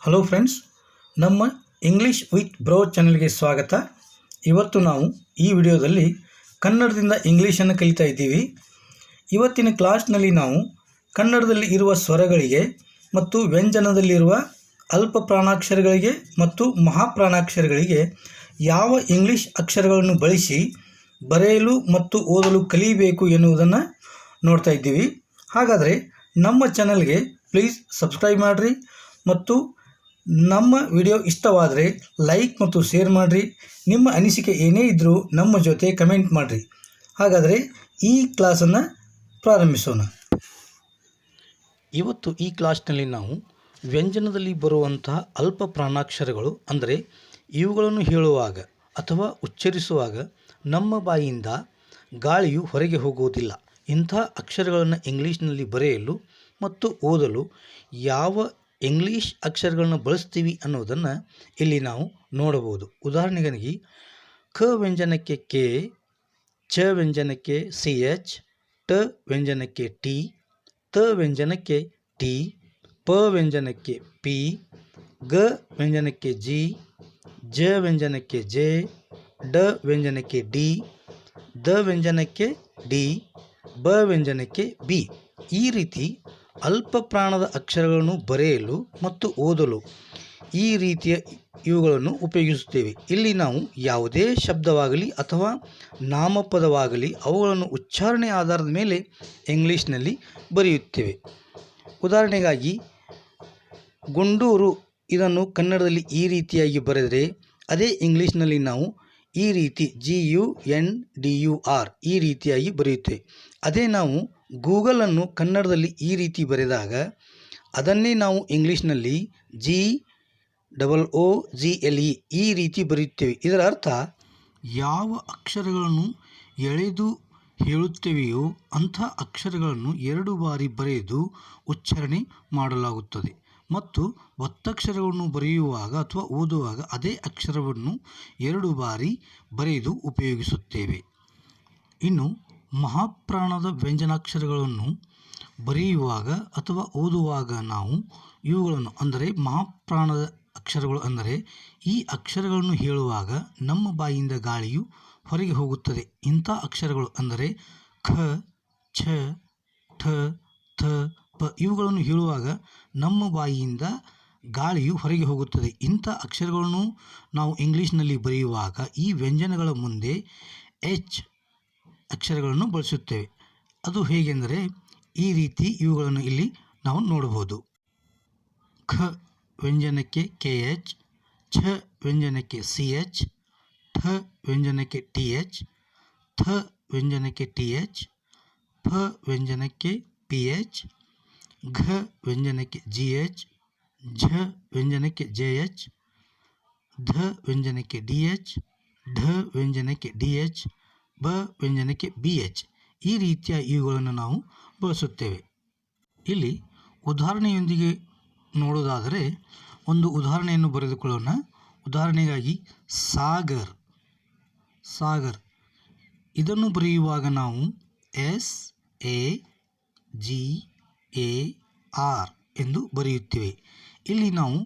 Hello friends, ನಮ್ಮ English with bro ಚಾನೆಲ್ಗೆ ಸ್ವಾಗತ. ಇವತ್ತು ನಾವು ಈ ವಿಡಿಯೋದಲ್ಲಿ ಕನ್ನಡದಿಂದ ಇಂಗ್ಲೀಷನ್ನು ಕಲಿತಾ ಇದ್ದೀವಿ. ಇವತ್ತಿನ ಕ್ಲಾಸ್ನಲ್ಲಿ ನಾವು ಕನ್ನಡದಲ್ಲಿ ಇರುವ ಸ್ವರಗಳಿಗೆ ಮತ್ತು ವ್ಯಂಜನದಲ್ಲಿರುವ ಅಲ್ಪ ಪ್ರಾಣಾಕ್ಷರಗಳಿಗೆ ಮತ್ತು ಮಹಾಪ್ರಾಣಾಕ್ಷರಗಳಿಗೆ ಯಾವ ಇಂಗ್ಲೀಷ್ ಅಕ್ಷರಗಳನ್ನು ಬಳಸಿ ಬರೆಯಲು ಮತ್ತು ಓದಲು ಕಲಿಯಬೇಕು ಎನ್ನುವುದನ್ನು ನೋಡ್ತಾ ಇದ್ದೀವಿ. ಹಾಗಾದರೆ ನಮ್ಮ ಚಾನಲ್ಗೆ ಪ್ಲೀಸ್ ಸಬ್ಸ್ಕ್ರೈಬ್ ಮಾಡಿರಿ ಮತ್ತು ನಮ್ಮ ವಿಡಿಯೋ ಇಷ್ಟವಾದರೆ ಲೈಕ್ ಮತ್ತು ಶೇರ್ ಮಾಡಿರಿ. ನಿಮ್ಮ ಅನಿಸಿಕೆ ಏನೇ ಇದ್ದರೂ ನಮ್ಮ ಜೊತೆ ಕಮೆಂಟ್ ಮಾಡಿರಿ. ಹಾಗಾದರೆ ಈ ಕ್ಲಾಸನ್ನು ಪ್ರಾರಂಭಿಸೋಣ. ಇವತ್ತು ಈ ಕ್ಲಾಸ್ನಲ್ಲಿ ನಾವು ವ್ಯಂಜನದಲ್ಲಿ ಬರುವಂತಹ ಅಲ್ಪ ಪ್ರಾಣಾಕ್ಷರಗಳು ಅಂದರೆ ಇವುಗಳನ್ನು ಹೇಳುವಾಗ ಅಥವಾ ಉಚ್ಚರಿಸುವಾಗ ನಮ್ಮ ಬಾಯಿಯಿಂದ ಗಾಳಿಯು ಹೊರಗೆ ಹೋಗುವುದಿಲ್ಲ. ಇಂಥ ಅಕ್ಷರಗಳನ್ನು ಇಂಗ್ಲೀಷ್ನಲ್ಲಿ ಬರೆಯಲು ಮತ್ತು ಓದಲು ಯಾವ ಇಂಗ್ಲೀಷ್ ಅಕ್ಷರಗಳನ್ನು ಬಳಸ್ತೀವಿ ಅನ್ನೋದನ್ನು ಇಲ್ಲಿ ನಾವು ನೋಡಬಹುದು. ಉದಾಹರಣೆಗಾಗಿ ಕ ವ್ಯಂಜನಕ್ಕೆ ಕೆ, ಚ ವ್ಯಂಜನಕ್ಕೆ CH, ಟ ವ್ಯಂಜನಕ್ಕೆ ಟಿ, ತ ವ್ಯಂಜನಕ್ಕೆ ಟಿ, ಪ ವ್ಯಂಜನಕ್ಕೆ ಪಿ, ಗ ವ್ಯಂಜನಕ್ಕೆ ಜಿ, ಜ ವ್ಯಂಜನಕ್ಕೆ ಜೆ, ಡ ವ್ಯಂಜನಕ್ಕೆ ಡಿ, ದ ವ್ಯಂಜನಕ್ಕೆ ಡಿ, ಬ ವ್ಯಂಜನಕ್ಕೆ ಬಿ. ಈ ರೀತಿ ಅಲ್ಪ ಪ್ರಾಣದ ಅಕ್ಷರಗಳನ್ನು ಬರೆಯಲು ಮತ್ತು ಓದಲು ಈ ರೀತಿಯ ಇವುಗಳನ್ನು ಉಪಯೋಗಿಸುತ್ತೇವೆ. ಇಲ್ಲಿ ನಾವು ಯಾವುದೇ ಶಬ್ದವಾಗಲಿ ಅಥವಾ ನಾಮಪದವಾಗಲಿ ಅವುಗಳನ್ನು ಉಚ್ಚಾರಣೆ ಆಧಾರದ ಮೇಲೆ ಇಂಗ್ಲೀಷ್ನಲ್ಲಿ ಬರೆಯುತ್ತೇವೆ. ಉದಾಹರಣೆಗಾಗಿ ಗುಂಡೂರು ಇದನ್ನು ಕನ್ನಡದಲ್ಲಿ ಈ ರೀತಿಯಾಗಿ ಬರೆದರೆ ಅದೇ ಇಂಗ್ಲೀಷ್ನಲ್ಲಿ ನಾವು ಈ ರೀತಿ GUNDUR ಈ ರೀತಿಯಾಗಿ ಬರೆಯುತ್ತೇವೆ. ಅದೇ ನಾವು ಗೂಗಲನ್ನು ಕನ್ನಡದಲ್ಲಿ ಈ ರೀತಿ ಬರೆದಾಗ ಅದನ್ನೇ ನಾವು ಇಂಗ್ಲೀಷ್ನಲ್ಲಿ GOOGLE ಈ ರೀತಿ ಬರೆಯುತ್ತೇವೆ. ಇದರ ಅರ್ಥ ಯಾವ ಅಕ್ಷರಗಳನ್ನು ಎಳೆದು ಹೇಳುತ್ತೇವೆಯೋ ಅಂಥ ಅಕ್ಷರಗಳನ್ನು 2 ಬಾರಿ ಬರೆದು ಉಚ್ಚಾರಣೆ ಮಾಡಲಾಗುತ್ತದೆ ಮತ್ತು ಒತ್ತಕ್ಷರಗಳನ್ನು ಬರೆಯುವಾಗ ಅಥವಾ ಓದುವಾಗ ಅದೇ ಅಕ್ಷರವನ್ನು 2 ಬಾರಿ ಬರೆದು ಉಪಯೋಗಿಸುತ್ತೇವೆ. ಇನ್ನು ಮಹಾಪ್ರಾಣದ ವ್ಯಂಜನಾಕ್ಷರಗಳನ್ನು ಬರೆಯುವಾಗ ಅಥವಾ ಓದುವಾಗ ನಾವು ಇವುಗಳನ್ನು ಅಂದರೆ ಮಹಾಪ್ರಾಣದ ಅಕ್ಷರಗಳು ಅಂದರೆ ಈ ಅಕ್ಷರಗಳನ್ನು ಹೇಳುವಾಗ ನಮ್ಮ ಬಾಯಿಯಿಂದ ಗಾಳಿಯು ಹೊರಗೆ ಹೋಗುತ್ತದೆ. ಇಂಥ ಅಕ್ಷರಗಳು ಅಂದರೆ ಖ, ಛ, ಠ, ಥ, ಪ ಇವುಗಳನ್ನು ಹೇಳುವಾಗ ನಮ್ಮ ಬಾಯಿಯಿಂದ ಗಾಳಿಯು ಹೊರಗೆ ಹೋಗುತ್ತದೆ. ಇಂಥ ಅಕ್ಷರಗಳನ್ನು ನಾವು ಇಂಗ್ಲೀಷ್ನಲ್ಲಿ ಬರೆಯುವಾಗ ಈ ವ್ಯಂಜನಗಳ ಮುಂದೆ H ಅಕ್ಷರಗಳನ್ನು ಬಳಸುತ್ತೇವೆ. ಅದು ಹೇಗೆಂದರೆ ಈ ರೀತಿ ಇವುಗಳನ್ನು ಇಲ್ಲಿ ನಾವು ನೋಡಬಹುದು. ಖ ವ್ಯಂಜನಕ್ಕೆ KH, ಛ ವ್ಯಂಜನಕ್ಕೆ CH, ಠ ವ್ಯಂಜನಕ್ಕೆ TH, ಥ ವ್ಯಂಜನಕ್ಕೆ TH, ಪ ವ್ಯಂಜನಕ್ಕೆ PH, ಘ ವ್ಯಂಜನಕ್ಕೆ GH, ಝ ವ್ಯಂಜನಕ್ಕೆ JH, ಧ ವ್ಯಂಜನಕ್ಕೆ DH, ಢ ವ್ಯಂಜನಕ್ಕೆ DH, ಬ ವ್ಯಂಜನಕ್ಕೆ BH ಈ ರೀತಿಯ ಇವುಗಳನ್ನು ನಾವು ಬಳಸುತ್ತೇವೆ. ಇಲ್ಲಿ ಉದಾಹರಣೆಯೊಂದಿಗೆ ನೋಡೋದಾದರೆ ಒಂದು ಉದಾಹರಣೆಯನ್ನು ಬರೆದುಕೊಳ್ಳೋಣ. ಉದಾಹರಣೆಗಾಗಿ ಸಾಗರ್ ಇದನ್ನು ಬರೆಯುವಾಗ ನಾವು SAGAR ಎಂದು ಬರೆಯುತ್ತೇವೆ. ಇಲ್ಲಿ ನಾವು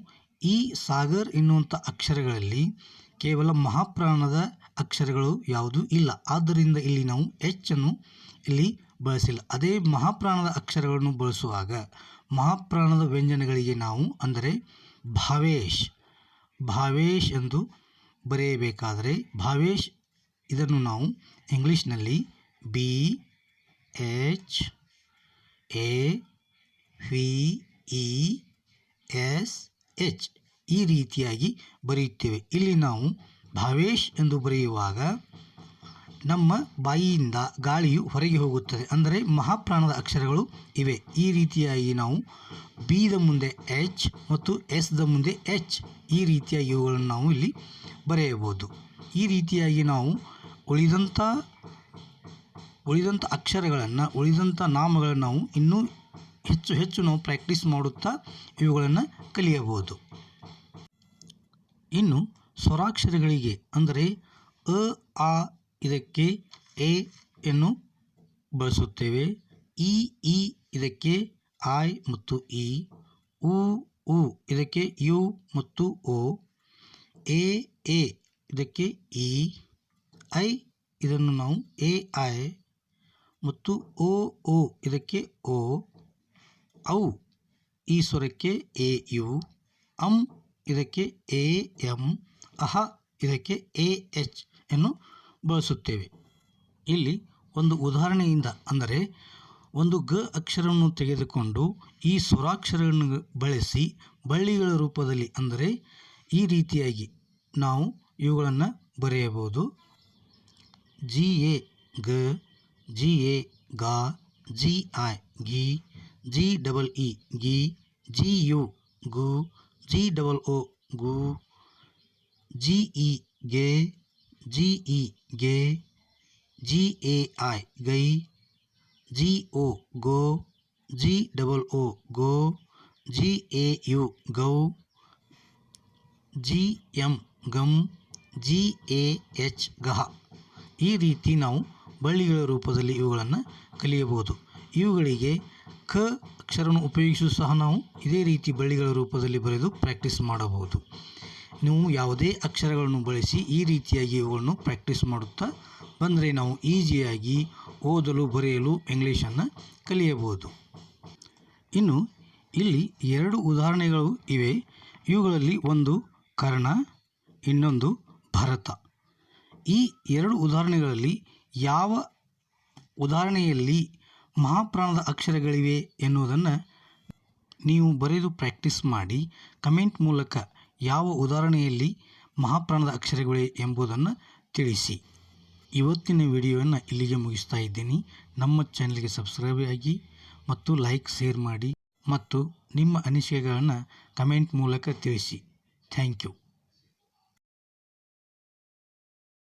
ಈ ಸಾಗರ್ ಎನ್ನುವಂಥ ಅಕ್ಷರಗಳಲ್ಲಿ ಕೇವಲ ಮಹಾಪ್ರಾಣದ ಅಕ್ಷರಗಳು ಯಾವುದೂ ಇಲ್ಲ. ಆದ್ದರಿಂದ ಇಲ್ಲಿ ನಾವು H ಅನ್ನು ಇಲ್ಲಿ ಬಳಸಿಲ್ಲ. ಅದೇ ಮಹಾಪ್ರಾಣದ ಅಕ್ಷರಗಳನ್ನು ಬಳಸುವಾಗ ಮಹಾಪ್ರಾಣದ ವ್ಯಂಜನಗಳಿಗೆ ನಾವು ಅಂದರೆ ಭಾವೇಶ್ ಎಂದು ಬರೆಯಬೇಕಾದರೆ ಭಾವೇಶ್ ಇದನ್ನು ನಾವು ಇಂಗ್ಲೀಷ್ನಲ್ಲಿ BHAVESH ಈ ರೀತಿಯಾಗಿ ಬರೆಯುತ್ತೇವೆ. ಇಲ್ಲಿ ನಾವು ಭಾವೇಶ್ ಎಂದು ಬರೆಯುವಾಗ ನಮ್ಮ ಬಾಯಿಯಿಂದ ಗಾಳಿಯು ಹೊರಗೆ ಹೋಗುತ್ತದೆ. ಅಂದರೆ ಮಹಾಪ್ರಾಣದ ಅಕ್ಷರಗಳು ಇವೆ. ಈ ರೀತಿಯಾಗಿ ನಾವು B ದ ಮುಂದೆ H ಮತ್ತು S ದ ಮುಂದೆ H ಈ ರೀತಿಯ ಇವುಗಳನ್ನು ನಾವು ಇಲ್ಲಿ ಬರೆಯಬಹುದು. ಈ ರೀತಿಯಾಗಿ ನಾವು ಉಳಿದಂಥ ಅಕ್ಷರಗಳನ್ನು ಉಳಿದಂಥ ನಾಮಗಳನ್ನು ನಾವು ಇನ್ನೂ ಹೆಚ್ಚು ನಾವು ಪ್ರಾಕ್ಟೀಸ್ ಮಾಡುತ್ತಾ ಇವುಗಳನ್ನು ಕಲಿಯಬಹುದು. ಇನ್ನು ಸ್ವರಾಕ್ಷರಗಳಿಗೆ ಅಂದರೆ ಅ ಇದಕ್ಕೆ ಎ ಯನ್ನು ಬಳಸುತ್ತೇವೆ. ಈ ಇದಕ್ಕೆ ಐ ಮತ್ತು ಇ, ಉ ಉ ಇದಕ್ಕೆ ಯು ಮತ್ತು ಓ, ಎ ಎ ಇದಕ್ಕೆ ಇ, ಐ ಇದನ್ನು ನಾವು ಎ ಐ ಮತ್ತು ಓ ಓ ಇದಕ್ಕೆ ಓ, ಔ ಈ ಸ್ವರಕ್ಕೆ ಎ ಯು, ಅಂ ಇದಕ್ಕೆ ಎ ಎಂ, ಅಹ ಇದಕ್ಕೆ ಎ ಎಚ್ ಅನ್ನು ಬಳಸುತ್ತೇವೆ. ಇಲ್ಲಿ ಒಂದು ಉದಾಹರಣೆಯಿಂದ ಅಂದರೆ ಒಂದು ಗ ಅಕ್ಷರವನ್ನು ತೆಗೆದುಕೊಂಡು ಈ ಸ್ವರಾಕ್ಷರಗಳನ್ನು ಬಳಸಿ ಬಳ್ಳಿಗಳ ರೂಪದಲ್ಲಿ ಅಂದರೆ ಈ ರೀತಿಯಾಗಿ ನಾವು ಇವುಗಳನ್ನು ಬರೆಯಬಹುದು. ಜಿ ಎ ಗ, ಜಿ ಎ ಗಾ, ಜಿ ಐ ಗಿ, ಜಿ ಡಬಲ್ ಇ ಗಿ, ಜಿ ಯು ಗು, ಜಿ ಡಬಲ್ ಒ ಗು, ಜಿ ಇ ಗೆ, ಜಿ ಇ ಗೆ, ಜಿ ಎ ಐ ಗೈ, ಜಿ ಒ ಗೋ, ಜಿ ಡಬಲ್ ಒ ಗೋ, ಜಿ ಎ ಯು ಗೌ, ಜಿ ಎಂ ಗಮ್, ಜಿ ಎ ಎಚ್ ಗಹ. ಈ ರೀತಿ ನಾವು ಬಳ್ಳಿಗಳ ರೂಪದಲ್ಲಿ ಇವುಗಳನ್ನು ಕಲಿಯಬಹುದು. ಇವುಗಳಿಗೆ ಕ ಅಕ್ಷರವನ್ನು ಉಪಯೋಗಿಸಲು ಸಹ ನಾವು ಇದೇ ರೀತಿ ಬಳ್ಳಿಗಳ ರೂಪದಲ್ಲಿ ಬರೆದು ಪ್ರಾಕ್ಟೀಸ್ ಮಾಡಬಹುದು. ನೀವು ಯಾವುದೇ ಅಕ್ಷರಗಳನ್ನು ಬಳಸಿ ಈ ರೀತಿಯಾಗಿ ಇವುಗಳನ್ನು ಪ್ರಾಕ್ಟೀಸ್ ಮಾಡುತ್ತಾ ಬಂದರೆ ನಾವು ಈಸಿಯಾಗಿ ಓದಲು ಬರೆಯಲು ಇಂಗ್ಲೀಷನ್ನು ಕಲಿಯಬಹುದು. ಇನ್ನು ಇಲ್ಲಿ 2 ಉದಾಹರಣೆಗಳು ಇವೆ. ಇವುಗಳಲ್ಲಿ ಒಂದು ಕರ್ಣ, ಇನ್ನೊಂದು ಭರತ. ಈ 2 ಉದಾಹರಣೆಗಳಲ್ಲಿ ಯಾವ ಉದಾಹರಣೆಯಲ್ಲಿ ಮಹಾಪ್ರಾಣದ ಅಕ್ಷರಗಳಿವೆ ಎನ್ನುವುದನ್ನು ನೀವು ಬರೆದು ಪ್ರಾಕ್ಟೀಸ್ ಮಾಡಿ ಕಮೆಂಟ್ ಮೂಲಕ ಯಾವ ಉದಾಹರಣೆಯಲ್ಲಿ ಮಹಾಪ್ರಾಣದ ಅಕ್ಷರಗಳಿವೆ ಎಂಬುದನ್ನು ತಿಳಿಸಿ. ಇವತ್ತಿನ ವಿಡಿಯೋವನ್ನು ಇಲ್ಲಿಗೆ ಮುಗಿಸ್ತಾ ಇದ್ದೀನಿ. ನಮ್ಮ ಚಾನಲ್ಗೆ ಸಬ್ಸ್ಕ್ರೈಬ್ ಆಗಿ ಮತ್ತು ಲೈಕ್, ಶೇರ್ ಮಾಡಿ ಮತ್ತು ನಿಮ್ಮ ಅನಿಸಿಕೆಗಳನ್ನು ಕಮೆಂಟ್ ಮೂಲಕ ತಿಳಿಸಿ. Thank you.